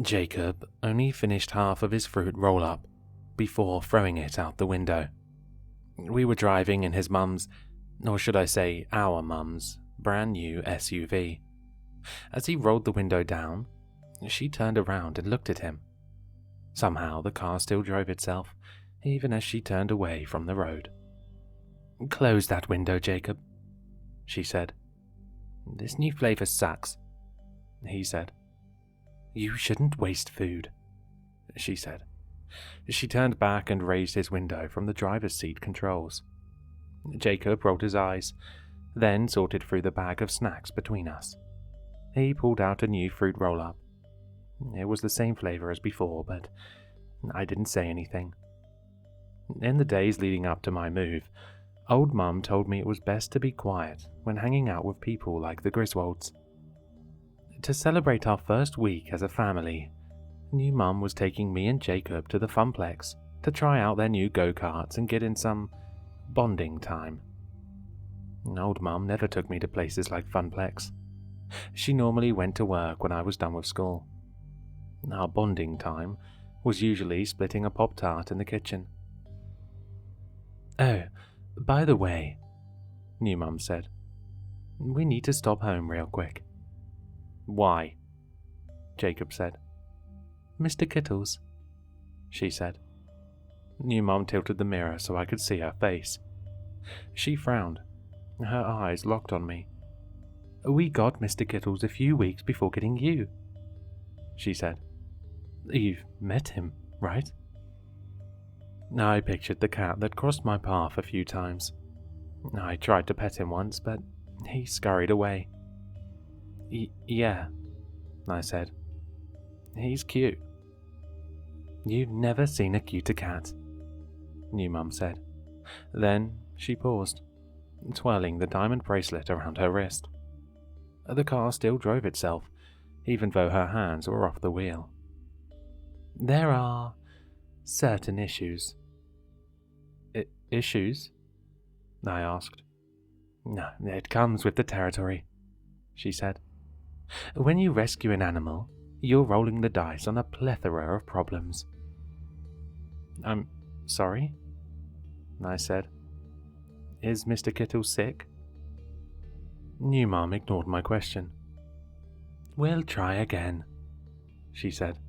Jacob only finished half of his fruit roll-up before throwing it out the window. We were driving in his mum's, or should I say our mum's, brand new SUV. As he rolled the window down, she turned around and looked at him. Somehow the car still drove itself, even as she turned away from the road. "Close that window, Jacob," she said. "This new flavor sucks," he said. "You shouldn't waste food," she said. She turned back and raised his window from the driver's seat controls. Jacob rolled his eyes, then sorted through the bag of snacks between us. He pulled out a new fruit roll-up. It was the same flavor as before, but I didn't say anything. In the days leading up to my move, old Mum told me it was best to be quiet when hanging out with people like the Griswolds. To celebrate our first week as a family, new Mum was taking me and Jacob to the Funplex to try out their new go-karts and get in some bonding time. Old Mum never took me to places like Funplex. She normally went to work when I was done with school. Our bonding time was usually splitting a Pop-Tart in the kitchen. "Oh, by the way," new Mum said, "we need to stop home real quick." "Why?" Jacob said. "Mr. Kittles," she said. New Mum tilted the mirror so I could see her face. She frowned. Her eyes locked on me. "We got Mr. Kittles a few weeks before getting you," she said. "You've met him, right?" I pictured the cat that crossed my path a few times. I tried to pet him once, but he scurried away. Yeah, I said. "He's cute." "You've never seen a cuter cat," new Mum said. Then she paused, twirling the diamond bracelet around her wrist. The car still drove itself, even though her hands were off the wheel. "There are certain issues." Issues? I asked. "No, it comes with the territory," she said. "When you rescue an animal, you're rolling the dice on a plethora of problems." "I'm sorry?" I said. "Is Mr. Kittles sick?" New Mum ignored my question. "We'll try again," she said.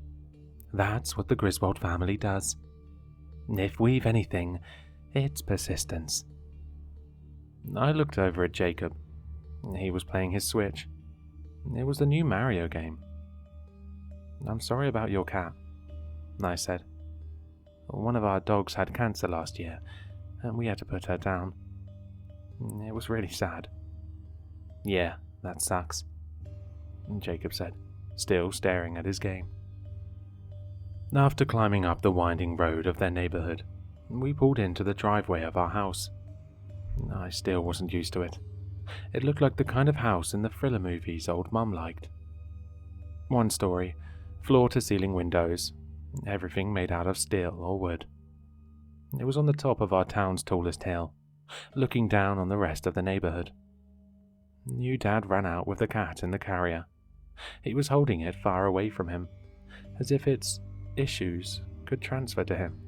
"That's what the Griswold family does. If we've anything, it's persistence." I looked over at Jacob. He was playing his Switch. It was the new Mario game. "I'm sorry about your cat," I said. "One of our dogs had cancer last year, and we had to put her down. It was really sad." "Yeah, that sucks," Jacob said, still staring at his game. After climbing up the winding road of their neighborhood, we pulled into the driveway of our house. I still wasn't used to it. It looked like the kind of house in the thriller movies old Mum liked. One story, floor-to-ceiling windows, everything made out of steel or wood. It was on the top of our town's tallest hill, looking down on the rest of the neighborhood. New Dad ran out with the cat in the carrier. He was holding it far away from him, as if its issues could transfer to him.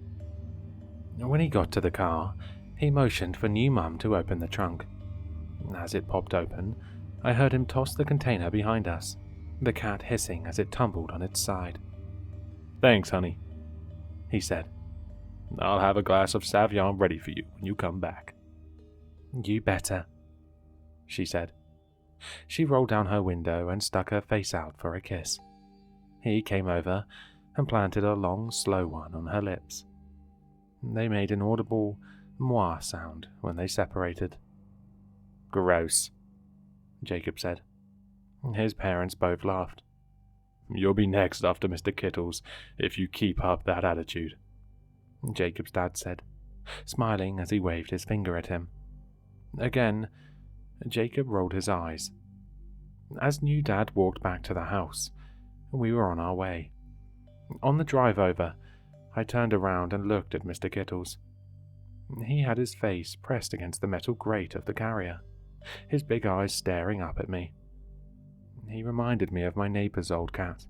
When he got to the car, he motioned for new Mum to open the trunk. As it popped open, I heard him toss the container behind us, the cat hissing as it tumbled on its side. "Thanks, honey," he said. "I'll have a glass of Savion ready for you when you come back." "You better," she said. She rolled down her window and stuck her face out for a kiss. He came over and planted a long, slow one on her lips. They made an audible moi sound when they separated. "Gross," Jacob said. His parents both laughed. "You'll be next after Mr. Kittles if you keep up that attitude," Jacob's dad said, smiling as he waved his finger at him. Again, Jacob rolled his eyes. As new Dad walked back to the house, we were on our way. On the drive over, I turned around and looked at Mr. Kittles. He had his face pressed against the metal grate of the carrier, his big eyes staring up at me. He reminded me of my neighbor's old cat,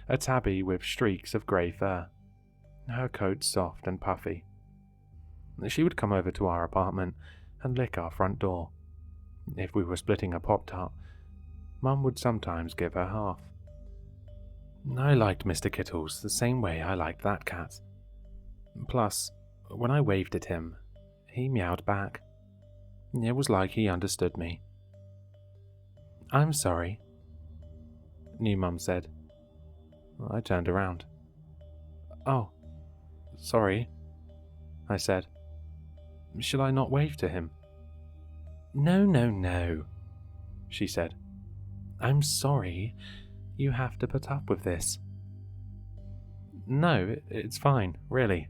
a tabby with streaks of grey fur, her coat soft and puffy. She would come over to our apartment and lick our front door. If we were splitting a Pop-Tart, Mum would sometimes give her half. I liked Mr. Kittles the same way I liked that cat. Plus, when I waved at him, he meowed back. It was like he understood me. "I'm sorry," new Mum said. I turned around. "Oh, sorry," I said. "Shall I not wave to him?" No, she said. "I'm sorry. You have to put up with this." "No, it's fine, really,"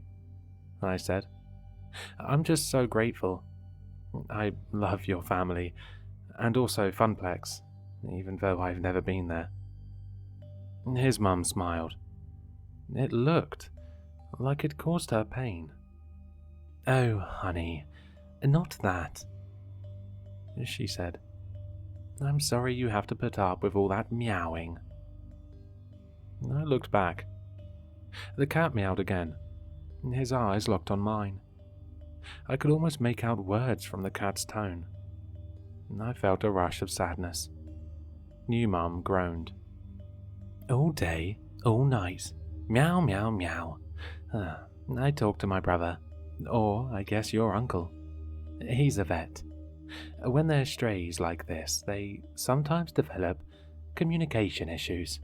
I said. "I'm just so grateful. I love your family, and also Funplex, even though I've never been there." His mum smiled. It looked like it caused her pain. "Oh, honey, not that," she said. "I'm sorry you have to put up with all that meowing." I looked back. The cat meowed again. His eyes locked on mine. I could almost make out words from the cat's tone. I felt a rush of sadness. New Mum groaned. "All day, all night, meow, meow, meow. I talked to my brother, or I guess your uncle. He's a vet. When they're strays like this, they sometimes develop communication issues.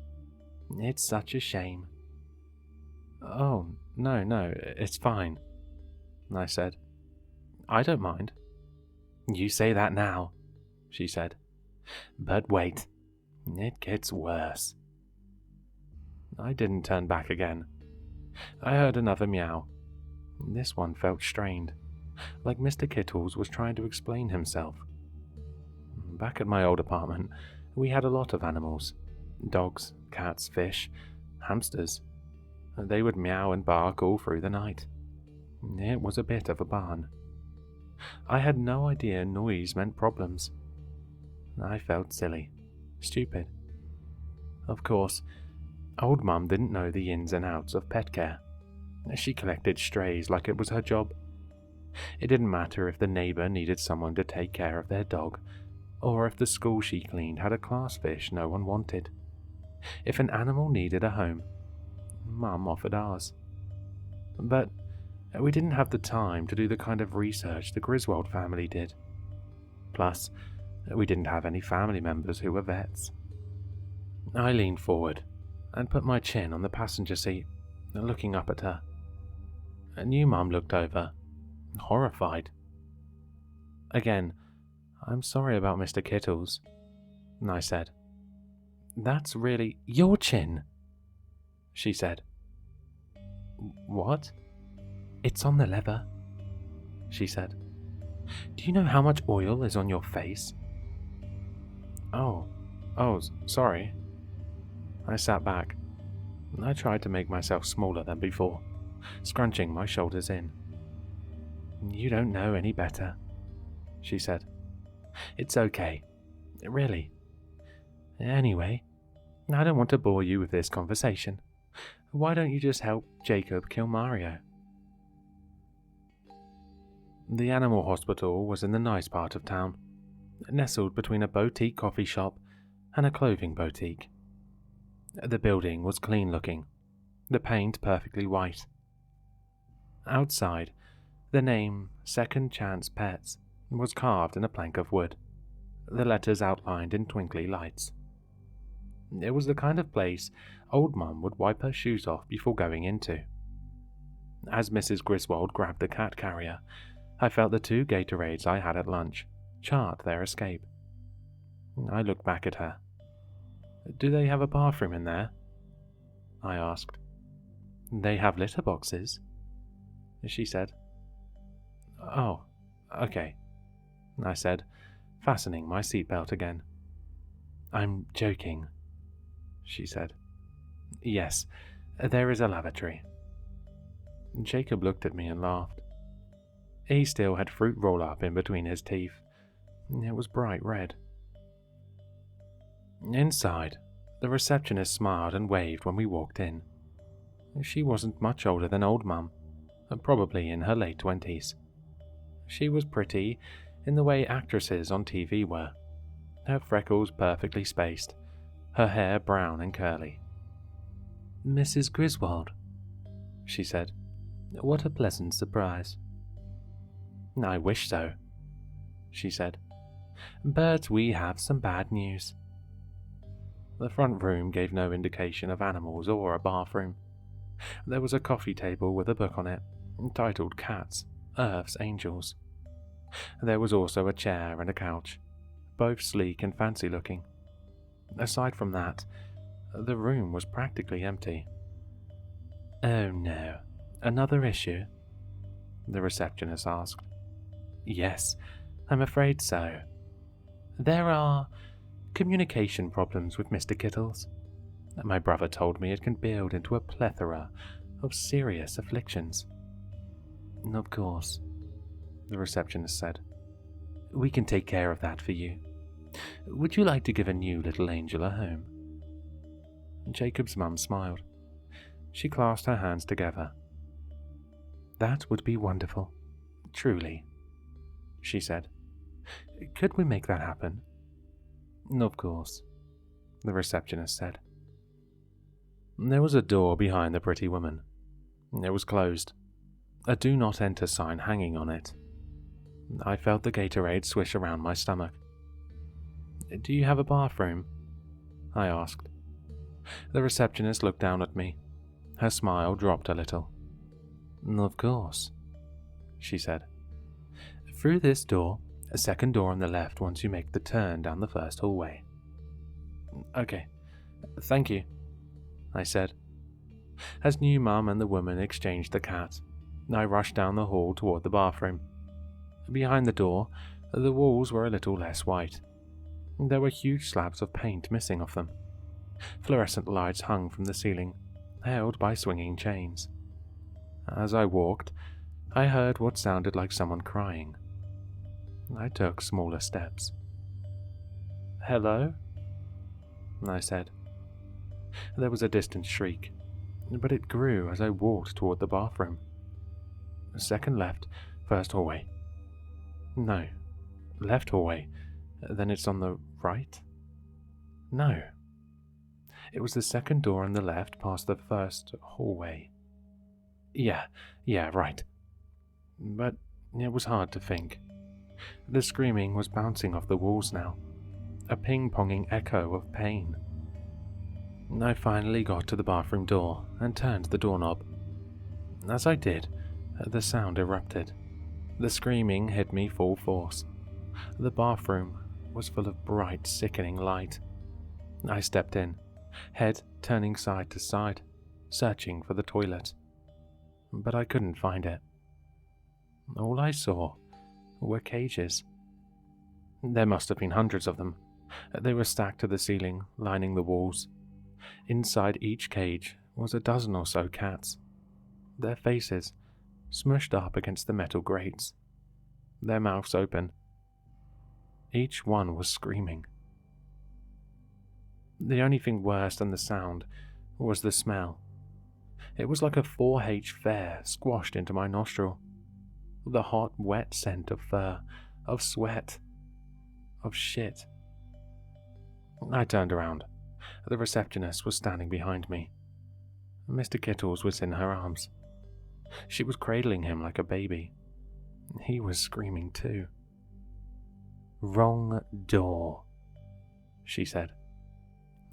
It's such a shame." "Oh, no, it's fine," I said. "I don't mind." "You say that now," she said. "But wait, it gets worse." I didn't turn back again. I heard another meow. This one felt strained, like Mr. Kittles was trying to explain himself. Back at my old apartment, we had a lot of animals. Dogs, cats, fish, hamsters. They would meow and bark all through the night. It was a bit of a barn. I had no idea noise meant problems. I felt silly, stupid. Of course, old Mum didn't know the ins and outs of pet care. She collected strays like it was her job. It didn't matter if the neighbour needed someone to take care of their dog, or if the school she cleaned had a class fish no one wanted. If an animal needed a home, Mum offered ours. But we didn't have the time to do the kind of research the Griswold family did. Plus, we didn't have any family members who were vets. I leaned forward and put my chin on the passenger seat, looking up at her. New Mum looked over, horrified. Again, "I'm sorry about Mr. Kittles," I said. "That's really your chin," she said. "What?" "It's on the leather," she said. "Do you know how much oil is on your face?" Oh, sorry." I sat back. I tried to make myself smaller than before, scrunching my shoulders in. "You don't know any better," she said. "It's okay. Really. Anyway, I don't want to bore you with this conversation. Why don't you just help Jacob kill Mario?" The animal hospital was in the nice part of town, nestled between a boutique coffee shop and a clothing boutique. The building was clean looking, the paint perfectly white. Outside, the name Second Chance Pets was carved in a plank of wood, the letters outlined in twinkly lights. It was the kind of place old Mum would wipe her shoes off before going into. As Mrs. Griswold grabbed the cat carrier, I felt the 2 Gatorades I had at lunch chart their escape. I looked back at her. "Do they have a bathroom in there?" I asked. "They have litter boxes," she said. "Oh, okay," I said, fastening my seatbelt again. "I'm joking," she said. "Yes, there is a lavatory." Jacob looked at me and laughed. He still had fruit roll-up in between his teeth. It was bright red. Inside, The receptionist smiled and waved when we walked in. She wasn't much older than old Mum, probably in her late 20s. She was pretty in the way actresses on TV were, her freckles perfectly spaced, her hair brown and curly. "Mrs. Griswold," she said. "What a pleasant surprise." "I wish so," she said. "But we have some bad news." The front room gave no indication of animals or a bathroom. There was a coffee table with a book on it, titled Cats, Earth's Angels. There was also a chair and a couch, both sleek and fancy looking. Aside from that, the room was practically empty. "Oh no, another issue?" the receptionist asked. "Yes, I'm afraid so. There are communication problems with Mr. Kittles. My brother told me it can build into a plethora of serious afflictions." "Of course," the receptionist said. "We can take care of that for you. Would you like to give a new little angel a home?" Jacob's mum smiled. She clasped her hands together. "That would be wonderful, truly," she said. "Could we make that happen?" "Of course," the receptionist said. There was a door behind the pretty woman. It was closed, a "Do Not Enter" sign hanging on it. I felt the Gatorade swish around my stomach. "Do you have a bathroom?" I asked. The receptionist looked down at me. Her smile dropped a little. "Of course," she said. "Through this door, a second door on the left once you make the turn down the first hallway." "Okay, thank you," I said. As new Mum and the woman exchanged the cat, I rushed down the hall toward the bathroom. Behind the door, the walls were a little less white. There were huge slabs of paint missing off them. Fluorescent lights hung from the ceiling, held by swinging chains. As I walked, I heard what sounded like someone crying. I took smaller steps. "Hello?" I said. There was a distant shriek, but it grew as I walked toward the bathroom. Second left, first hallway. No. Left hallway, then it's on the right? No. It was the second door on the left past the first hallway. Yeah, right. But it was hard to think. The screaming was bouncing off the walls now, a ping-ponging echo of pain. I finally got to the bathroom door and turned the doorknob. As I did, the sound erupted. The screaming hit me full force. The bathroom was full of bright, sickening light. I stepped in, head turning side to side, searching for the toilet. But I couldn't find it. All I saw were cages. There must have been hundreds of them. They were stacked to the ceiling, lining the walls. Inside each cage was a dozen or so cats, their faces smushed up against the metal grates, their mouths open. Each one was screaming. The only thing worse than the sound was the smell. It was like a 4-H fair squashed into my nostril. The hot, wet scent of fur, of sweat, of shit. I turned around. The receptionist was standing behind me. Mr. Kittles was in her arms. She was cradling him like a baby. He was screaming too. "Wrong door," she said.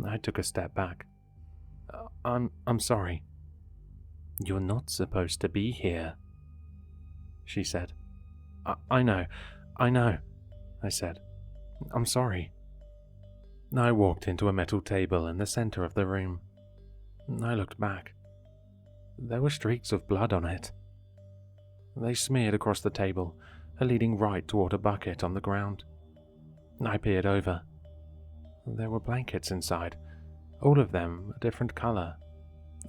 I took a step back. I'm sorry." "You're not supposed to be here," she said. I know, I said. "I'm sorry." I walked into a metal table in the center of the room. I looked back. There were streaks of blood on it. They smeared across the table, leading right toward a bucket on the ground. I peered over. There were blankets inside, all of them a different color.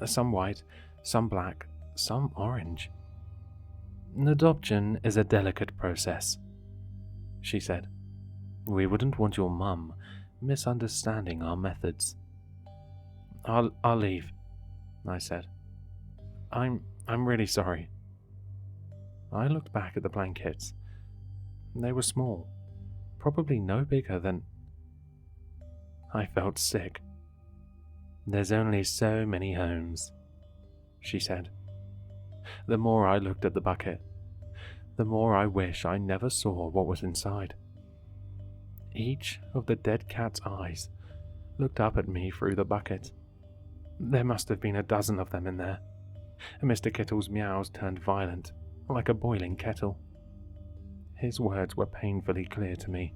Some white, some black, some orange. "Adoption is a delicate process," she said. "We wouldn't want your mum misunderstanding our methods." I'll leave, I said. I'm really sorry. I looked back at the blankets. They were small, probably no bigger than... I felt sick. There's only so many homes, she said. The more I looked at the bucket, the more I wish I never saw what was inside. Each of the dead cat's eyes looked up at me through the bucket. There must have been a dozen of them in there, and Mr. Kittles' meows turned violent, like a boiling kettle. His words were painfully clear to me.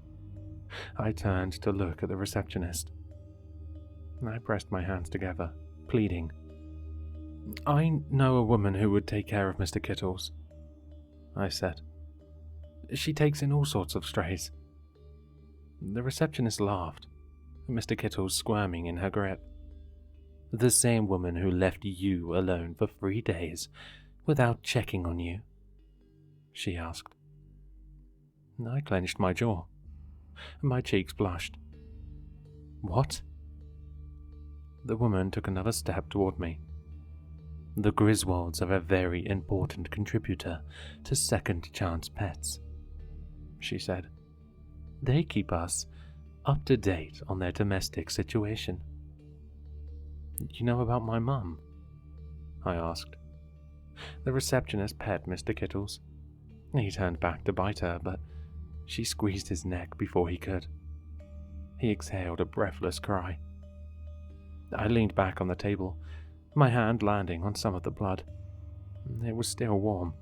I turned to look at the receptionist. I pressed my hands together, pleading. I know a woman who would take care of Mr. Kittles, I said. She takes in all sorts of strays. The receptionist laughed, Mr. Kittles squirming in her grip. The same woman who left you alone for 3 days without checking on you? She asked. I clenched my jaw. My cheeks blushed. What? The woman took another step toward me. The Griswolds are a very important contributor to second chance pets, she said. They keep us up to date on their domestic situation. You know about my mum? I asked. The receptionist pet Mr. Kittles. He turned back to bite her, but she squeezed his neck before he could. He exhaled a breathless cry. I leaned back on the table, my hand landing on some of the blood. It was still warm.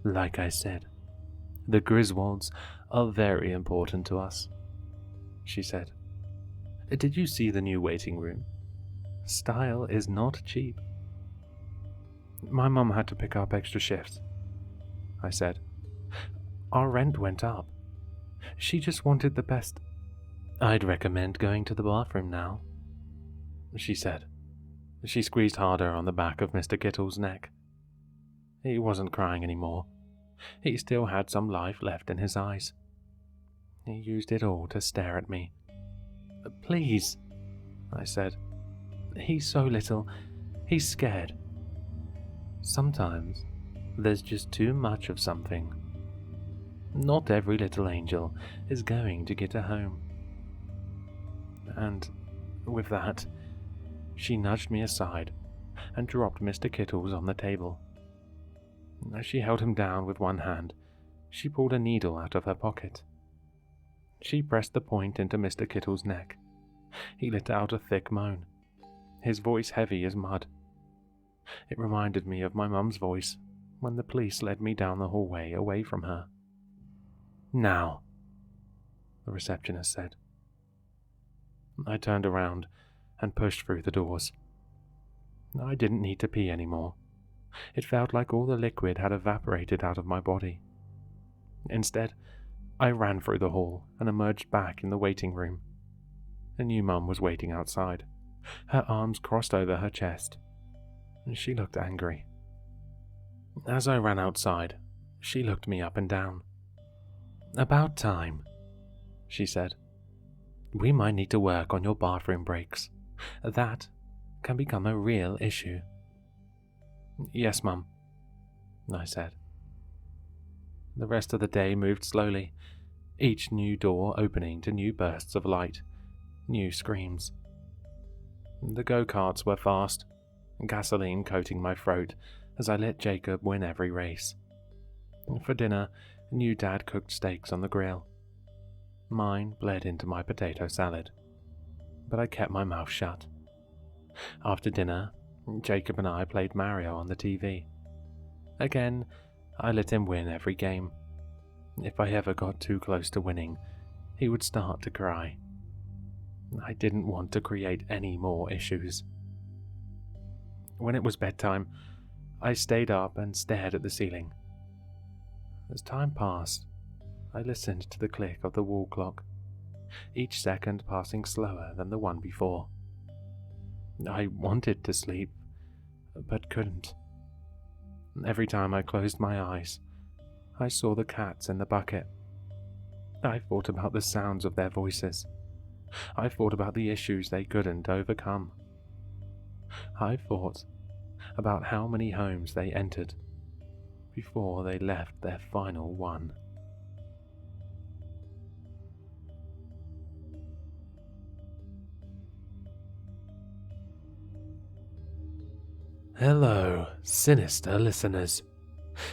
Like I said, the Griswolds are very important to us, she said. Did you see the new waiting room? Style is not cheap. My mum had to pick up extra shifts, I said. Our rent went up. She just wanted the best. I'd recommend going to the bathroom now, she said. She squeezed harder on the back of Mr. Kittles' neck. He wasn't crying anymore. He still had some life left in his eyes. He used it all to stare at me. Please, I said. He's so little. He's scared. Sometimes there's just too much of something. Not every little angel is going to get a home. And with that, she nudged me aside and dropped Mr. Kittles on the table. As she held him down with one hand, she pulled a needle out of her pocket. She pressed the point into Mr. Kittles' neck. He let out a thick moan, his voice heavy as mud. It reminded me of my mum's voice when the police led me down the hallway away from her. Now, the receptionist said. I turned around and pushed through the doors. I didn't need to pee anymore. It felt like all the liquid had evaporated out of my body. Instead, I ran through the hall and emerged back in the waiting room. A new mum was waiting outside, her arms crossed over her chest. She looked angry. As I ran outside, she looked me up and down. About time, she said. We might need to work on your bathroom breaks. That can become a real issue. Yes, Mum, I said. The rest of the day moved slowly, each new door opening to new bursts of light, new screams. The go-karts were fast, gasoline coating my throat as I let Jacob win every race. For dinner, new Dad cooked steaks on the grill. Mine bled into my potato salad, but I kept my mouth shut. After dinner, Jacob and I played Mario on the TV. Again, I let him win every game. If I ever got too close to winning, he would start to cry. I didn't want to create any more issues. When it was bedtime, I stayed up and stared at the ceiling. As time passed, I listened to the click of the wall clock, each second passing slower than the one before. I wanted to sleep, but couldn't. Every time I closed my eyes, I saw the cats in the bucket. I thought about the sounds of their voices. I thought about the issues they couldn't overcome. I thought about how many homes they entered before they left their final one. Hello, sinister listeners.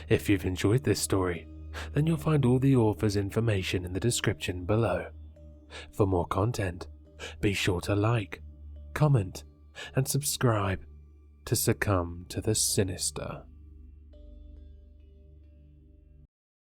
If you've enjoyed this story, then you'll find all the author's information in the description below. For more content, be sure to like, comment, and subscribe to succumb to the sinister.